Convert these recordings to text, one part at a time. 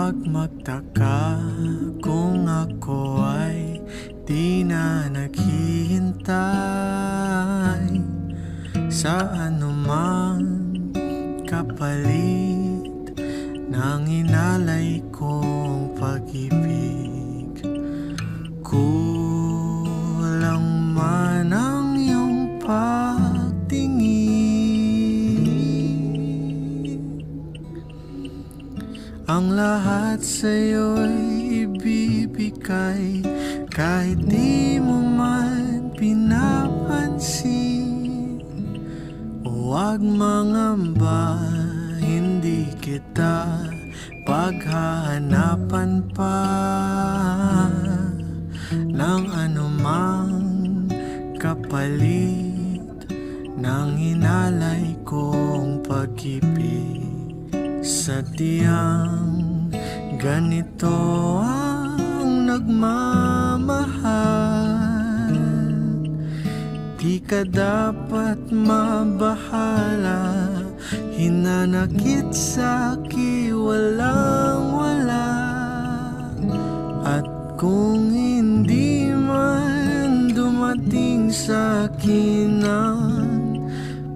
Huwag magtaka kung ako ay di na naghihintay sa anumang kapalit ng inalay kong pag-ibig. Kulang man ang iyong pagtingin, ang lahat sa'yo'y ibibigay kahit di mo man pinapansin. Huwag mangamba, hindi kita paghahanapan pa ng anumang kapalit ng inalay kong pag-ibig. Sadyang ganito ang nagmamahal, di ka dapat mabahala. Hinanakit sa'ki walang-wala, at kung hindi man dumating sa'kin ang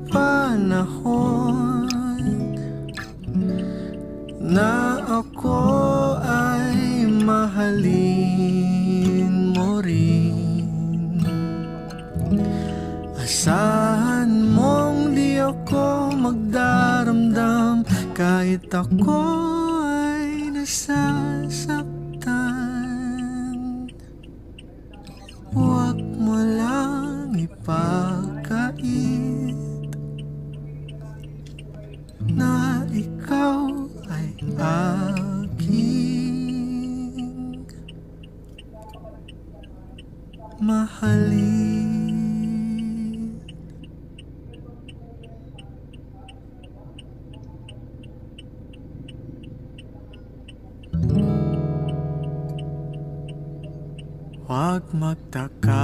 panahon na ako ay mahalin mo rin, asahan mong di ako magdaramdam kahit ako ay nasasaktan. Huwag mo lang ipagkait na ikaw ay aking mahalin. Huwag magtaka